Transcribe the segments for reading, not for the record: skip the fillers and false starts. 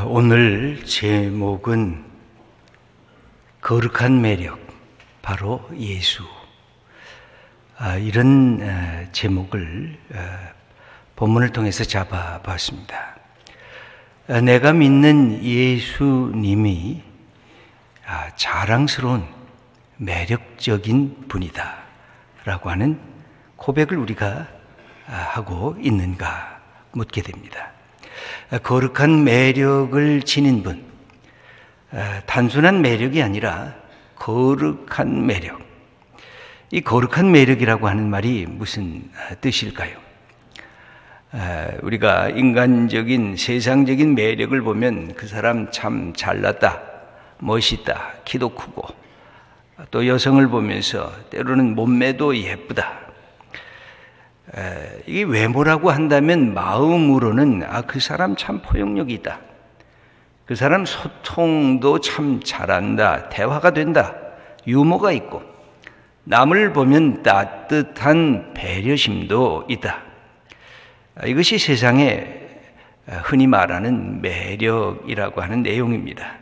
오늘 제목은 거룩한 매력, 바로 예수. 이런 제목을 본문을 통해서 잡아봤습니다. 내가 믿는 예수님이 자랑스러운 매력적인 분이다 라고 하는 고백을 우리가 하고 있는가 묻게 됩니다. 거룩한 매력을 지닌 분, 단순한 매력이 아니라 거룩한 매력. 이 거룩한 매력이라고 하는 말이 무슨 뜻일까요? 우리가 인간적인 세상적인 매력을 보면 그 사람 참 잘났다, 멋있다, 키도 크고, 또 여성을 보면서 때로는 몸매도 예쁘다. 이게 외모라고 한다면 마음으로는 그 사람 참 포용력이 있다, 그 사람 소통도 참 잘한다, 대화가 된다, 유머가 있고, 남을 보면 따뜻한 배려심도 있다. 이것이 세상에 흔히 말하는 매력이라고 하는 내용입니다.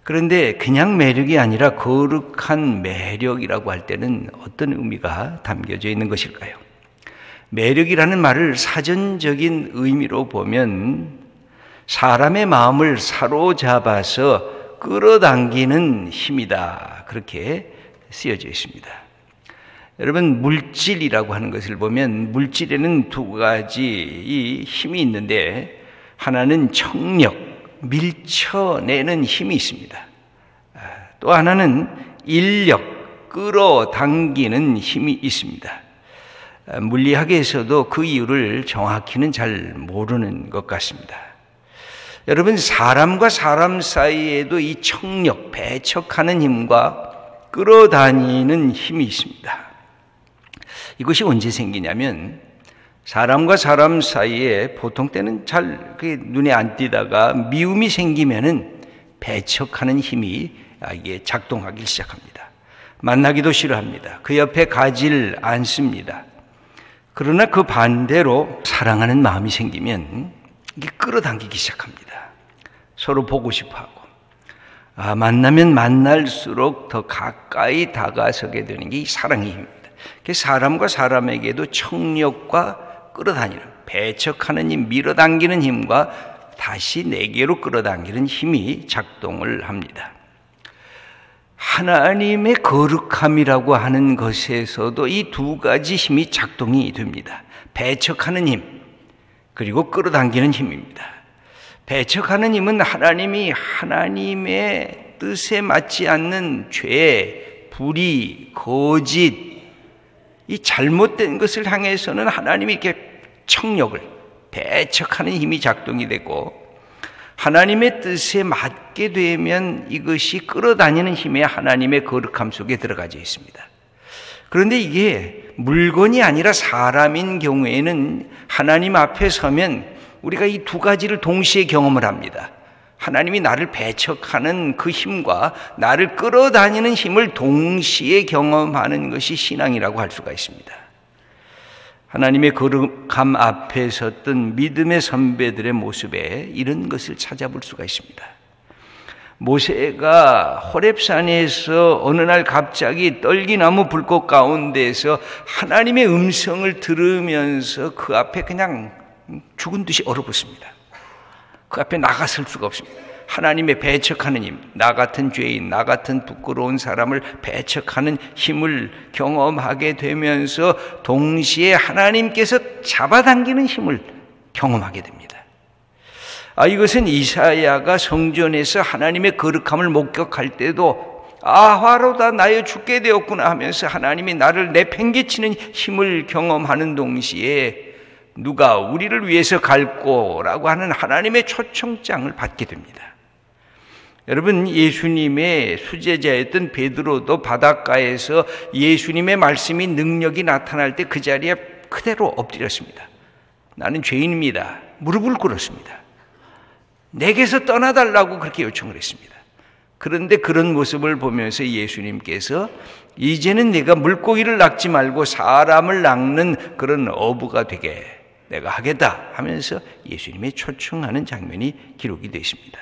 그런데 그냥 매력이 아니라 거룩한 매력이라고 할 때는 어떤 의미가 담겨져 있는 것일까요? 매력이라는 말을 사전적인 의미로 보면 사람의 마음을 사로잡아서 끌어당기는 힘이다, 그렇게 쓰여져 있습니다. 여러분, 물질이라고 하는 것을 보면 물질에는 두 가지 힘이 있는데, 하나는 청력, 밀쳐내는 힘이 있습니다. 또 하나는 인력, 끌어당기는 힘이 있습니다. 물리학에서도 그 이유를 정확히는 잘 모르는 것 같습니다. 여러분, 사람과 사람 사이에도 이 청력, 배척하는 힘과 끌어다니는 힘이 있습니다. 이것이 언제 생기냐면, 사람과 사람 사이에 보통 때는 잘 눈에 안 띄다가 미움이 생기면은 배척하는 힘이 이게 작동하기 시작합니다. 만나기도 싫어합니다. 그 옆에 가질 않습니다. 그러나 그 반대로 사랑하는 마음이 생기면 이게 끌어당기기 시작합니다. 서로 보고 싶어하고, 만나면 만날수록 더 가까이 다가서게 되는 게 이 사랑의 힘입니다. 사람과 사람에게도 청력과 끌어다니는, 배척하는 힘, 밀어당기는 힘과 다시 내게로 끌어당기는 힘이 작동을 합니다. 하나님의 거룩함이라고 하는 것에서도 이 두 가지 힘이 작동이 됩니다. 배척하는 힘, 그리고 끌어당기는 힘입니다. 배척하는 힘은 하나님이 하나님의 뜻에 맞지 않는 죄, 불의, 거짓, 이 잘못된 것을 향해서는 하나님이 이렇게 청력을, 배척하는 힘이 작동이 되고, 하나님의 뜻에 맞게 되면 이것이 끌어다니는 힘에 하나님의 거룩함 속에 들어가져 있습니다. 그런데 이게 물건이 아니라 사람인 경우에는 하나님 앞에 서면 우리가 이 두 가지를 동시에 경험을 합니다. 하나님이 나를 배척하는 그 힘과 나를 끌어다니는 힘을 동시에 경험하는 것이 신앙이라고 할 수가 있습니다. 하나님의 거룩함 앞에 섰던 믿음의 선배들의 모습에 이런 것을 찾아볼 수가 있습니다. 모세가 호렙산에서 어느 날 갑자기 떨기나무 불꽃 가운데에서 하나님의 음성을 들으면서 그 앞에 그냥 죽은 듯이 얼어붙습니다. 그 앞에 나가설 수가 없습니다. 하나님의 배척하는 힘, 나 같은 죄인, 나 같은 부끄러운 사람을 배척하는 힘을 경험하게 되면서 동시에 하나님께서 잡아당기는 힘을 경험하게 됩니다. 이것은 이사야가 성전에서 하나님의 거룩함을 목격할 때도 화로다 나여 죽게 되었구나 하면서 하나님이 나를 내팽개치는 힘을 경험하는 동시에 누가 우리를 위해서 갈고라고 하는 하나님의 초청장을 받게 됩니다. 여러분, 예수님의 수제자였던 베드로도 바닷가에서 예수님의 말씀이, 능력이 나타날 때 그 자리에 그대로 엎드렸습니다. 나는 죄인입니다. 무릎을 꿇었습니다. 내게서 떠나달라고 그렇게 요청을 했습니다. 그런데 그런 모습을 보면서 예수님께서 이제는 네가 물고기를 낚지 말고 사람을 낚는 그런 어부가 되게 내가 하겠다 하면서 예수님의 초청하는 장면이 기록이 되어 있습니다.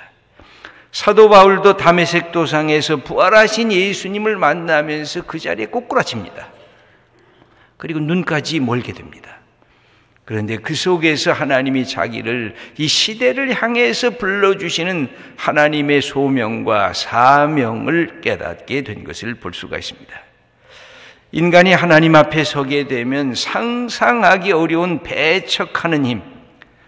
사도 바울도 다메섹 도상에서 부활하신 예수님을 만나면서 그 자리에 꼬꾸라칩니다. 그리고 눈까지 멀게 됩니다. 그런데 그 속에서 하나님이 자기를 이 시대를 향해서 불러주시는 하나님의 소명과 사명을 깨닫게 된 것을 볼 수가 있습니다. 인간이 하나님 앞에 서게 되면 상상하기 어려운 배척하는 힘,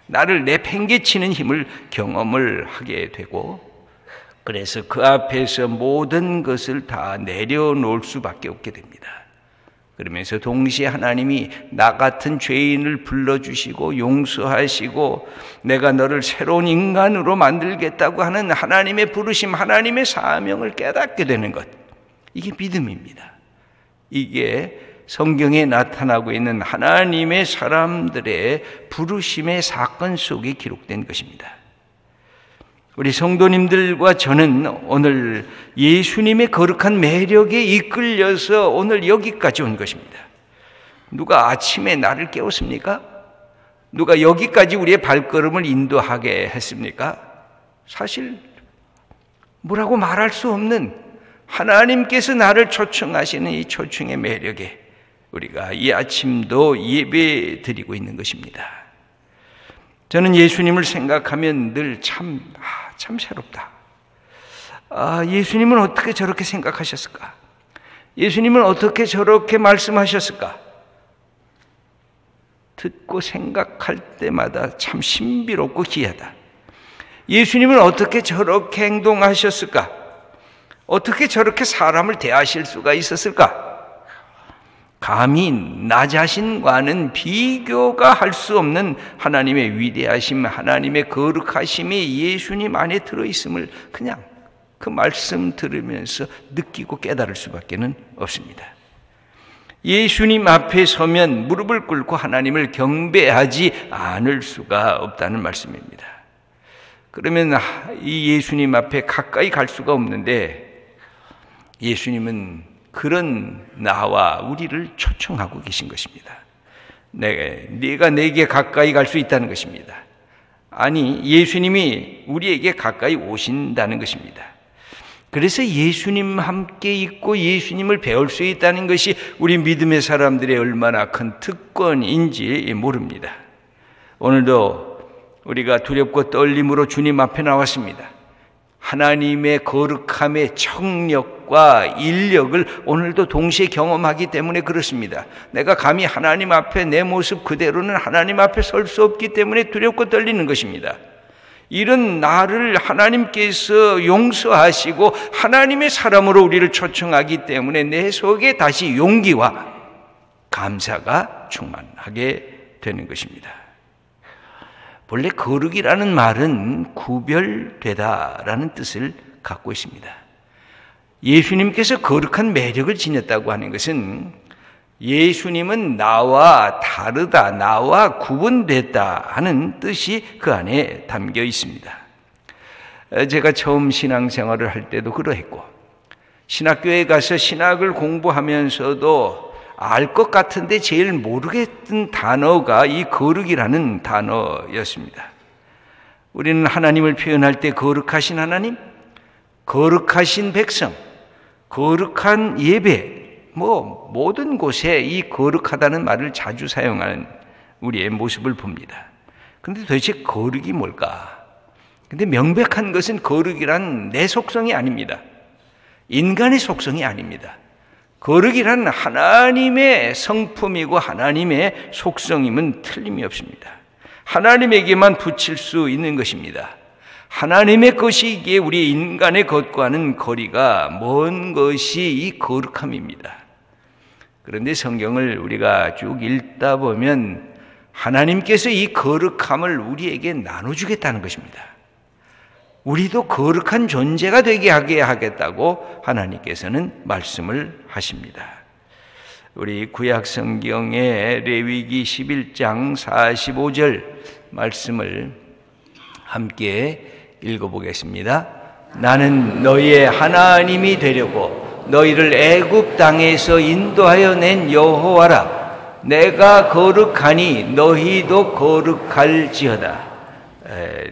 나를 내팽개치는 힘을 경험을 하게 되고, 그래서 그 앞에서 모든 것을 다 내려놓을 수밖에 없게 됩니다. 그러면서 동시에 하나님이 나 같은 죄인을 불러주시고 용서하시고 내가 너를 새로운 인간으로 만들겠다고 하는 하나님의 부르심, 하나님의 사명을 깨닫게 되는 것, 이게 믿음입니다. 이게 성경에 나타나고 있는 하나님의 사람들의 부르심의 사건 속에 기록된 것입니다. 우리 성도님들과 저는 오늘 예수님의 거룩한 매력에 이끌려서 오늘 여기까지 온 것입니다. 누가 아침에 나를 깨웠습니까? 누가 여기까지 우리의 발걸음을 인도하게 했습니까? 사실 뭐라고 말할 수 없는 하나님께서 나를 초청하시는 이 초청의 매력에 우리가 이 아침도 예배 드리고 있는 것입니다. 저는 예수님을 생각하면 늘 참 새롭다. 예수님은 어떻게 저렇게 생각하셨을까? 예수님은 어떻게 저렇게 말씀하셨을까? 듣고 생각할 때마다 참 신비롭고 기이하다. 예수님은 어떻게 저렇게 행동하셨을까? 어떻게 저렇게 사람을 대하실 수가 있었을까? 감히 나 자신과는 비교가 할 수 없는 하나님의 위대하심, 하나님의 거룩하심이 예수님 안에 들어있음을 그냥 그 말씀 들으면서 느끼고 깨달을 수밖에 없습니다. 예수님 앞에 서면 무릎을 꿇고 하나님을 경배하지 않을 수가 없다는 말씀입니다. 그러면 이 예수님 앞에 가까이 갈 수가 없는데 예수님은 그런 나와 우리를 초청하고 계신 것입니다. 네가 내게 가까이 갈 수 있다는 것입니다. 아니, 예수님이 우리에게 가까이 오신다는 것입니다. 그래서 예수님 함께 있고 예수님을 배울 수 있다는 것이 우리 믿음의 사람들의 얼마나 큰 특권인지 모릅니다. 오늘도 우리가 두렵고 떨림으로 주님 앞에 나왔습니다. 하나님의 거룩함의 청력과 인력을 오늘도 동시에 경험하기 때문에 그렇습니다. 내가 감히 하나님 앞에 내 모습 그대로는 하나님 앞에 설 수 없기 때문에 두렵고 떨리는 것입니다. 이런 나를 하나님께서 용서하시고 하나님의 사람으로 우리를 초청하기 때문에 내 속에 다시 용기와 감사가 충만하게 되는 것입니다. 원래 거룩이라는 말은 구별되다라는 뜻을 갖고 있습니다. 예수님께서 거룩한 매력을 지녔다고 하는 것은 예수님은 나와 다르다, 나와 구분됐다 하는 뜻이 그 안에 담겨 있습니다. 제가 처음 신앙생활을 할 때도 그러했고 신학교에 가서 신학을 공부하면서도 알 것 같은데 제일 모르겠던 단어가 이 거룩이라는 단어였습니다. 우리는 하나님을 표현할 때 거룩하신 하나님, 거룩하신 백성, 거룩한 예배, 모든 곳에 이 거룩하다는 말을 자주 사용하는 우리의 모습을 봅니다. 그런데 도대체 거룩이 뭘까? 근데 명백한 것은 거룩이란 내 속성이 아닙니다. 인간의 속성이 아닙니다. 거룩이란 하나님의 성품이고 하나님의 속성임은 틀림이 없습니다. 하나님에게만 붙일 수 있는 것입니다. 하나님의 것이기에 우리 인간의 것과는 거리가 먼 것이 이 거룩함입니다. 그런데 성경을 우리가 쭉 읽다 보면 하나님께서 이 거룩함을 우리에게 나눠주겠다는 것입니다. 우리도 거룩한 존재가 되게 하게 하겠다고 하나님께서는 말씀을 하십니다. 우리 구약 성경의 레위기 11장 45절 말씀을 함께 읽어보겠습니다. 나는 너희의 하나님이 되려고 너희를 애굽 땅에서 인도하여 낸 여호와라. 내가 거룩하니 너희도 거룩할지어다.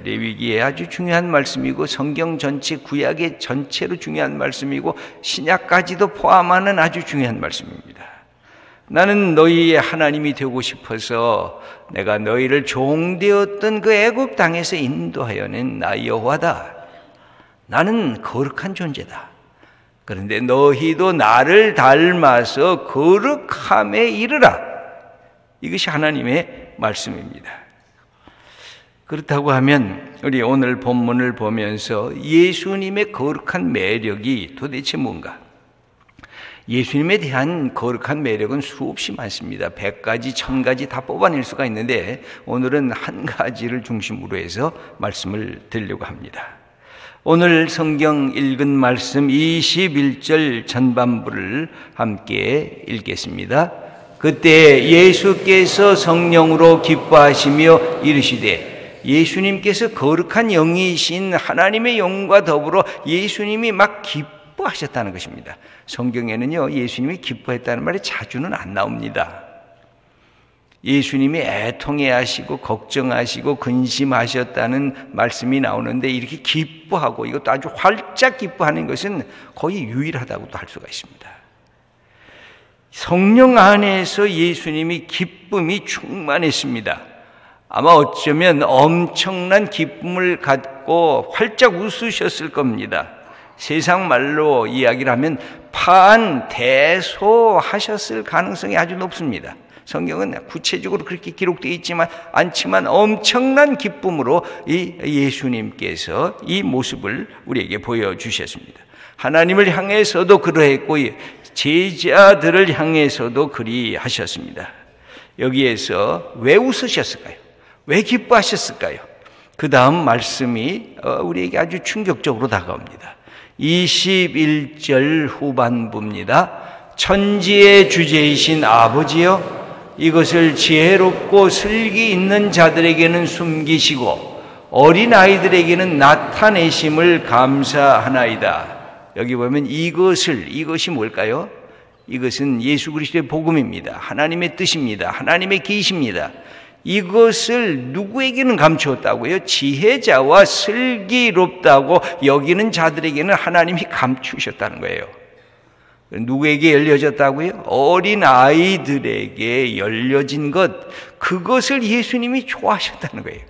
레위기에 아주 중요한 말씀이고 성경 전체 구약의 전체로 중요한 말씀이고 신약까지도 포함하는 아주 중요한 말씀입니다. 나는 너희의 하나님이 되고 싶어서 내가 너희를 종되었던 그 애굽 땅에서 인도하여낸 나 여호와다. 나는 거룩한 존재다. 그런데 너희도 나를 닮아서 거룩함에 이르라. 이것이 하나님의 말씀입니다. 그렇다고 하면 우리 오늘 본문을 보면서 예수님의 거룩한 매력이 도대체 뭔가? 예수님에 대한 거룩한 매력은 수없이 많습니다. 100가지, 1000가지 다 뽑아낼 수가 있는데 오늘은 한 가지를 중심으로 해서 말씀을 드리려고 합니다. 오늘 성경 읽은 말씀 21절 전반부를 함께 읽겠습니다. 그때 예수께서 성령으로 기뻐하시며 이르시되, 예수님께서 거룩한 영이신 하나님의 영과 더불어 예수님이 막 기뻐하셨다는 것입니다. 성경에는요, 예수님이 기뻐했다는 말이 자주는 안 나옵니다. 예수님이 애통해하시고 걱정하시고 근심하셨다는 말씀이 나오는데 이렇게 기뻐하고 이것도 아주 활짝 기뻐하는 것은 거의 유일하다고도 할 수가 있습니다. 성령 안에서 예수님이 기쁨이 충만했습니다. 아마 어쩌면 엄청난 기쁨을 갖고 활짝 웃으셨을 겁니다. 세상 말로 이야기를 하면 판대소하셨을 가능성이 아주 높습니다. 성경은 구체적으로 그렇게 기록되어 있지만 않지만 엄청난 기쁨으로 이 예수님께서 이 모습을 우리에게 보여주셨습니다. 하나님을 향해서도 그러했고 제자들을 향해서도 그리하셨습니다. 여기에서 왜 웃으셨을까요? 왜 기뻐하셨을까요? 그 다음 말씀이 우리에게 아주 충격적으로 다가옵니다. 21절 후반부입니다. 천지의 주제이신 아버지여, 이것을 지혜롭고 슬기 있는 자들에게는 숨기시고 어린아이들에게는 나타내심을 감사하나이다. 여기 보면 이것이 뭘까요? 이것은 예수 그리스도의 복음입니다. 하나님의 뜻입니다. 하나님의 계시입니다. 이것을 누구에게는 감추었다고요? 지혜자와 슬기롭다고 여기는 자들에게는 하나님이 감추셨다는 거예요. 누구에게 열려졌다고요? 어린 아이들에게 열려진 것, 그것을 예수님이 좋아하셨다는 거예요.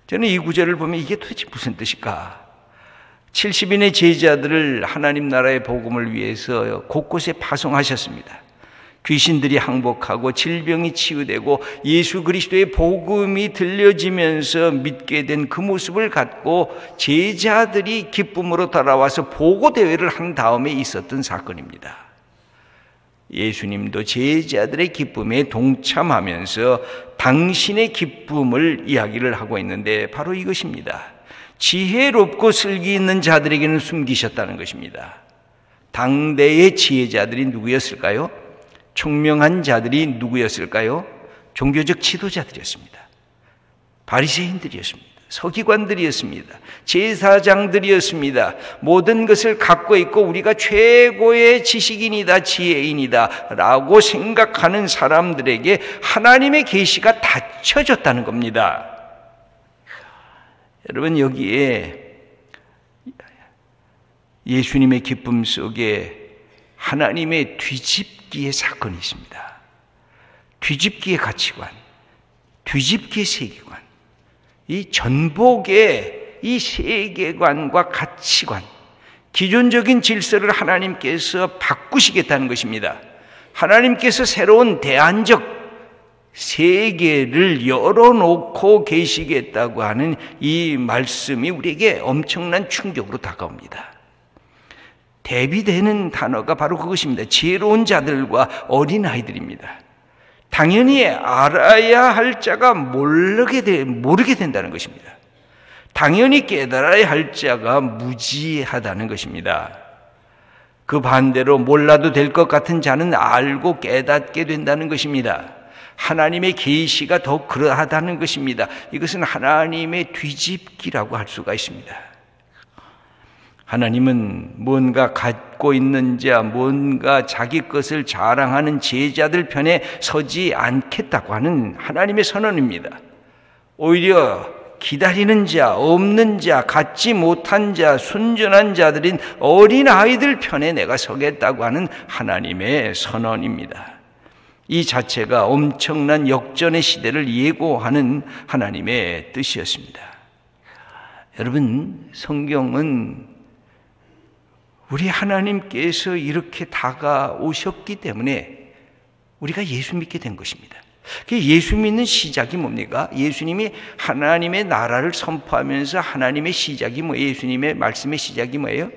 저는 이 구절을 보면 이게 도대체 무슨 뜻일까? 70인의 제자들을 하나님 나라의 복음을 위해서 곳곳에 파송하셨습니다. 귀신들이 항복하고 질병이 치유되고 예수 그리스도의 복음이 들려지면서 믿게 된 그 모습을 갖고 제자들이 기쁨으로 돌아와서 보고대회를 한 다음에 있었던 사건입니다. 예수님도 제자들의 기쁨에 동참하면서 당신의 기쁨을 이야기를 하고 있는데 바로 이것입니다. 지혜롭고 슬기 있는 자들에게는 숨기셨다는 것입니다. 당대의 지혜자들이 누구였을까요? 총명한 자들이 누구였을까요? 종교적 지도자들이었습니다. 바리새인들이었습니다. 서기관들이었습니다. 제사장들이었습니다. 모든 것을 갖고 있고 우리가 최고의 지식인이다, 지혜인이다 라고 생각하는 사람들에게 하나님의 계시가 닫혀졌다는 겁니다. 여러분, 여기에 예수님의 기쁨 속에 하나님의 뒤집기의 사건이 있습니다. 뒤집기의 가치관, 뒤집기의 세계관, 이 전복의 이 세계관과 가치관, 기존적인 질서를 하나님께서 바꾸시겠다는 것입니다. 하나님께서 새로운 대안적 세계를 열어놓고 계시겠다고 하는 이 말씀이 우리에게 엄청난 충격으로 다가옵니다. 대비되는 단어가 바로 그것입니다. 지혜로운 자들과 어린아이들입니다. 당연히 알아야 할 자가 모르게 된다는 것입니다. 당연히 깨달아야 할 자가 무지하다는 것입니다. 그 반대로 몰라도 될 것 같은 자는 알고 깨닫게 된다는 것입니다. 하나님의 계시가 더 그러하다는 것입니다. 이것은 하나님의 뒤집기라고 할 수가 있습니다. 하나님은 뭔가 갖고 있는 자, 뭔가 자기 것을 자랑하는 제자들 편에 서지 않겠다고 하는 하나님의 선언입니다. 오히려 기다리는 자, 없는 자, 갖지 못한 자, 순전한 자들인 어린 아이들 편에 내가 서겠다고 하는 하나님의 선언입니다. 이 자체가 엄청난 역전의 시대를 예고하는 하나님의 뜻이었습니다. 여러분, 성경은 우리 하나님께서 이렇게 다가오셨기 때문에 우리가 예수 믿게 된 것입니다. 예수 믿는 시작이 뭡니까? 예수님이 하나님의 나라를 선포하면서 하나님의 시작이 뭐예요? 예수님의 말씀의 시작이 뭐예요?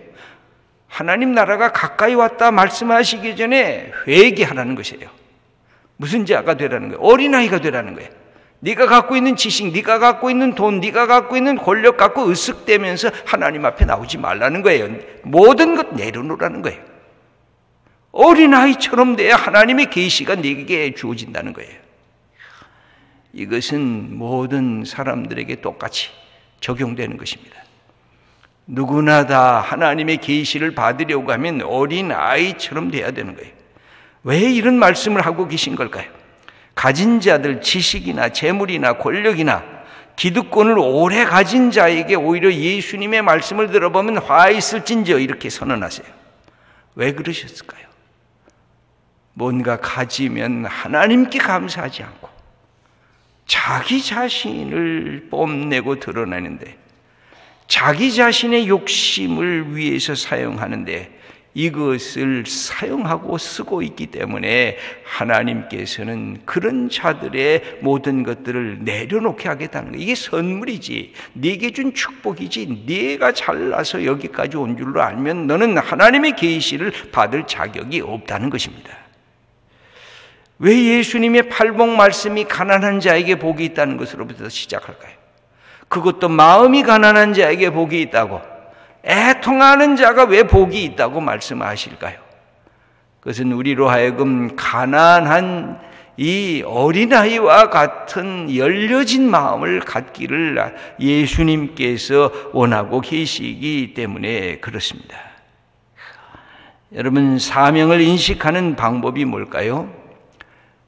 하나님 나라가 가까이 왔다 말씀하시기 전에 회개하라는 것이에요. 무슨 자가 되라는 거예요? 어린아이가 되라는 거예요. 네가 갖고 있는 지식, 네가 갖고 있는 돈, 네가 갖고 있는 권력 갖고 으쓱대면서 하나님 앞에 나오지 말라는 거예요. 모든 것 내려놓으라는 거예요. 어린아이처럼 돼야 하나님의 계시가 네게 주어진다는 거예요. 이것은 모든 사람들에게 똑같이 적용되는 것입니다. 누구나 다 하나님의 계시를 받으려고 하면 어린아이처럼 돼야 되는 거예요. 왜 이런 말씀을 하고 계신 걸까요? 가진 자들, 지식이나 재물이나 권력이나 기득권을 오래 가진 자에게 오히려 예수님의 말씀을 들어보면 화 있을진저 이렇게 선언하세요. 왜 그러셨을까요? 뭔가 가지면 하나님께 감사하지 않고 자기 자신을 뽐내고 드러내는데, 자기 자신의 욕심을 위해서 사용하는데 이것을 사용하고 쓰고 있기 때문에 하나님께서는 그런 자들의 모든 것들을 내려놓게 하겠다는 거예요. 이게 선물이지, 네게 준 축복이지, 네가 잘나서 여기까지 온 줄로 알면 너는 하나님의 계시를 받을 자격이 없다는 것입니다. 왜 예수님의 팔복 말씀이 가난한 자에게 복이 있다는 것으로부터 시작할까요? 그것도 마음이 가난한 자에게 복이 있다고, 애통하는 자가 왜 복이 있다고 말씀하실까요? 그것은 우리로 하여금 가난한 이 어린아이와 같은 열려진 마음을 갖기를 예수님께서 원하고 계시기 때문에 그렇습니다. 여러분, 사명을 인식하는 방법이 뭘까요?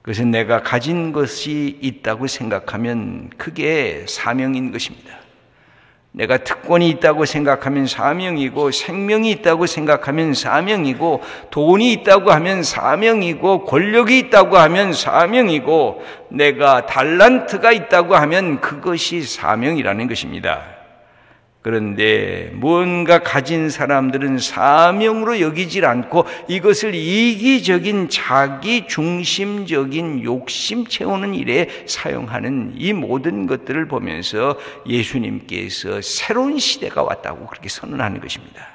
그것은 내가 가진 것이 있다고 생각하면 그게 사명인 것입니다. 내가 특권이 있다고 생각하면 사명이고, 생명이 있다고 생각하면 사명이고, 돈이 있다고 하면 사명이고, 권력이 있다고 하면 사명이고, 내가 달란트가 있다고 하면 그것이 사명이라는 것입니다. 그런데 무언가 가진 사람들은 사명으로 여기질 않고 이것을 이기적인 자기 중심적인 욕심 채우는 일에 사용하는 이 모든 것들을 보면서 예수님께서 새로운 시대가 왔다고 그렇게 선언하는 것입니다.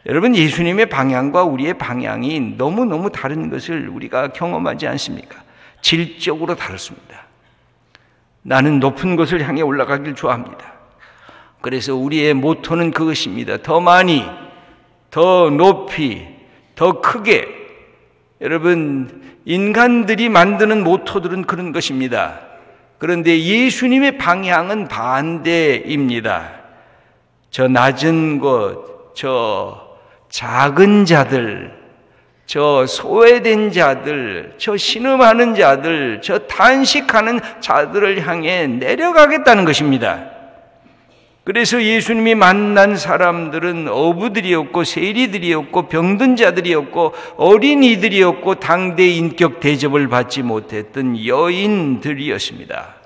여러분, 예수님의 방향과 우리의 방향이 너무너무 다른 것을 우리가 경험하지 않습니까? 질적으로 다릅니다. 나는 높은 곳을 향해 올라가길 좋아합니다. 그래서 우리의 모토는 그것입니다. 더 많이, 더 높이, 더 크게. 여러분, 인간들이 만드는 모토들은 그런 것입니다. 그런데 예수님의 방향은 반대입니다. 저 낮은 곳, 저 작은 자들, 저 소외된 자들, 저 신음하는 자들, 저 탄식하는 자들을 향해 내려가겠다는 것입니다. 그래서 예수님이 만난 사람들은 어부들이었고, 세리들이었고, 병든 자들이었고, 어린이들이었고, 당대 인격 대접을 받지 못했던 여인들이었습니다.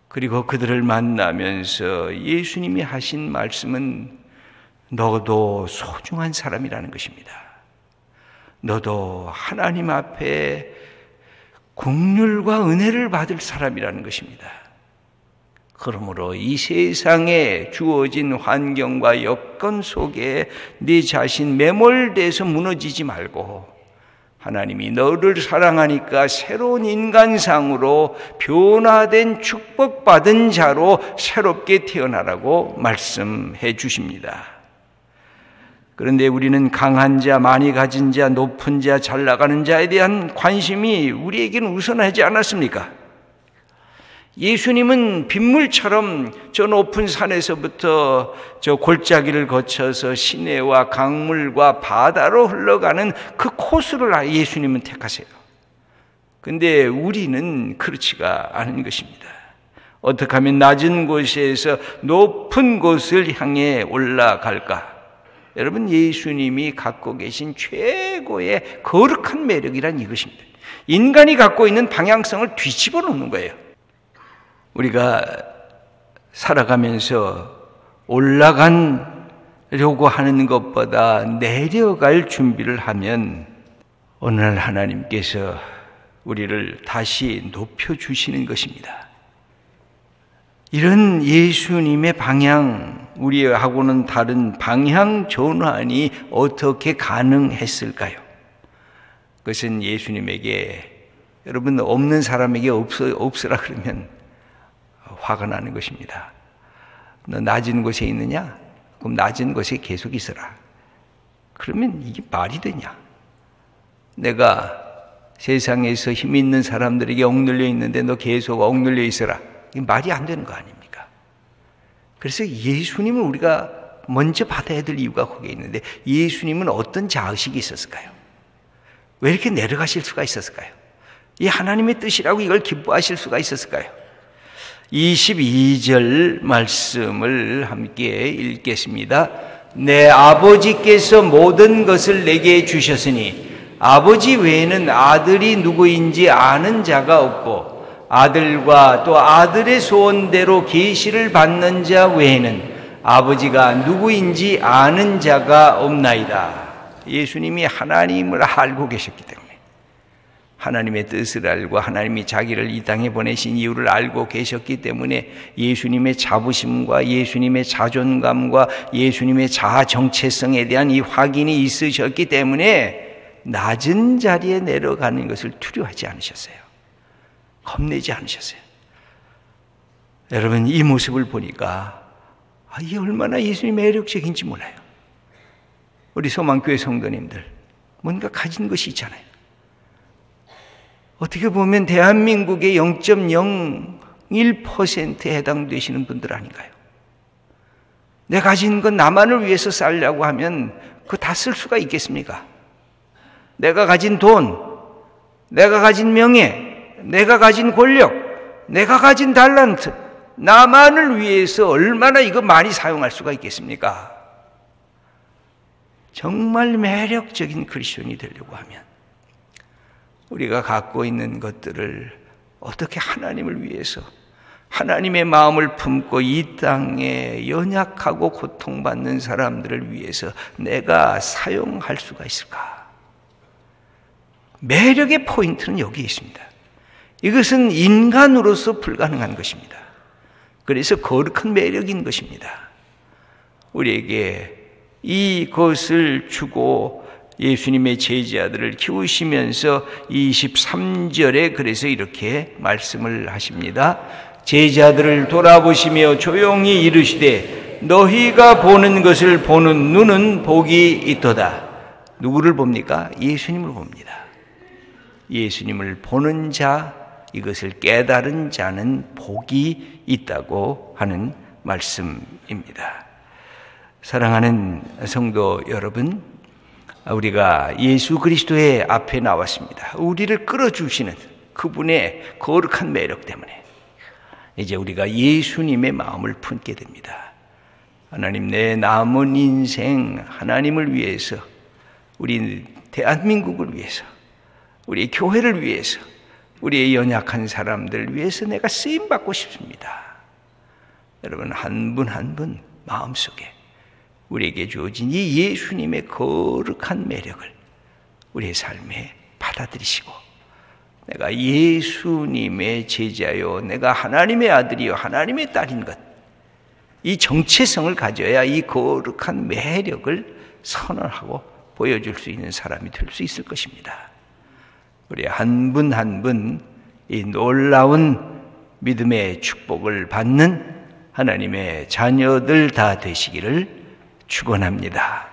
그리고 그들을 만나면서 예수님이 하신 말씀은 너도 소중한 사람이라는 것입니다. 너도 하나님 앞에 긍휼과 은혜를 받을 사람이라는 것입니다. 그러므로 이 세상에 주어진 환경과 여건 속에 네 자신 매몰돼서 무너지지 말고, 하나님이 너를 사랑하니까 새로운 인간상으로 변화된 축복받은 자로 새롭게 태어나라고 말씀해 주십니다. 그런데 우리는 강한 자, 많이 가진 자, 높은 자, 잘 나가는 자에 대한 관심이 우리에게는 우선하지 않았습니까? 예수님은 빗물처럼 저 높은 산에서부터 저 골짜기를 거쳐서 시내와 강물과 바다로 흘러가는 그 코스를 예수님은 택하세요. 근데 우리는 그렇지가 않은 것입니다. 어떻게 하면 낮은 곳에서 높은 곳을 향해 올라갈까? 여러분, 예수님이 갖고 계신 최고의 거룩한 매력이란 이것입니다. 인간이 갖고 있는 방향성을 뒤집어 놓는 거예요. 우리가 살아가면서 올라가려고 하는 것보다 내려갈 준비를 하면 어느 날 하나님께서 우리를 다시 높여주시는 것입니다. 이런 예수님의 방향, 우리하고는 다른 방향 전환이 어떻게 가능했을까요? 그것은 예수님에게, 여러분, 없는 사람에게 없으라 그러면 화가 나는 것입니다. 너 낮은 곳에 있느냐? 그럼 낮은 곳에 계속 있어라. 그러면 이게 말이 되냐? 내가 세상에서 힘 있는 사람들에게 억눌려 있는데 너 계속 억눌려 있어라. 이게 말이 안 되는 거 아닙니까? 그래서 예수님을 우리가 먼저 받아야 될 이유가 거기에 있는데, 예수님은 어떤 자의식이 있었을까요? 왜 이렇게 내려가실 수가 있었을까요? 이 하나님의 뜻이라고 이걸 기뻐하실 수가 있었을까요? 22절 말씀을 함께 읽겠습니다. 내 아버지께서 모든 것을 내게 주셨으니 아버지 외에는 아들이 누구인지 아는 자가 없고 아들과 또 아들의 소원대로 계시를 받는 자 외에는 아버지가 누구인지 아는 자가 없나이다. 예수님이 하나님을 알고 계셨기 때문에, 하나님의 뜻을 알고 하나님이 자기를 이 땅에 보내신 이유를 알고 계셨기 때문에 예수님의 자부심과 예수님의 자존감과 예수님의 자아 정체성에 대한 이 확인이 있으셨기 때문에 낮은 자리에 내려가는 것을 두려워하지 않으셨어요. 겁내지 않으셨어요. 여러분, 이 모습을 보니까 이게 얼마나 예수님이 매력적인지 몰라요. 우리 소망교회 성도님들, 뭔가 가진 것이 있잖아요. 어떻게 보면 대한민국의 0.01%에 해당되시는 분들 아닌가요? 내가 가진 건 나만을 위해서 살려고 하면 그거 다 쓸 수가 있겠습니까? 내가 가진 돈, 내가 가진 명예, 내가 가진 권력, 내가 가진 달란트, 나만을 위해서 얼마나 이거 많이 사용할 수가 있겠습니까? 정말 매력적인 그리스도인이 되려고 하면 우리가 갖고 있는 것들을 어떻게 하나님을 위해서, 하나님의 마음을 품고 이 땅에 연약하고 고통받는 사람들을 위해서 내가 사용할 수가 있을까? 매력의 포인트는 여기에 있습니다. 이것은 인간으로서 불가능한 것입니다. 그래서 거룩한 매력인 것입니다. 우리에게 이것을 주고 예수님의 제자들을 키우시면서 23절에 그래서 이렇게 말씀을 하십니다. 제자들을 돌아보시며 조용히 이르시되 너희가 보는 것을 보는 눈은 복이 있도다. 누구를 봅니까? 예수님을 봅니다. 예수님을 보는 자, 이것을 깨달은 자는 복이 있다고 하는 말씀입니다. 사랑하는 성도 여러분, 우리가 예수 그리스도의 앞에 나왔습니다. 우리를 끌어주시는 그분의 거룩한 매력 때문에 이제 우리가 예수님의 마음을 품게 됩니다. 하나님, 내 남은 인생 하나님을 위해서, 우리 대한민국을 위해서, 우리 교회를 위해서, 우리의 연약한 사람들을 위해서 내가 쓰임받고 싶습니다. 여러분, 한 분 한 분 마음속에 우리에게 주어진 이 예수님의 거룩한 매력을 우리의 삶에 받아들이시고, 내가 예수님의 제자요, 내가 하나님의 아들이요, 하나님의 딸인 것, 이 정체성을 가져야 이 거룩한 매력을 선언하고 보여줄 수 있는 사람이 될 수 있을 것입니다. 우리 한 분 한 분 이 놀라운 믿음의 축복을 받는 하나님의 자녀들 다 되시기를 축원합니다.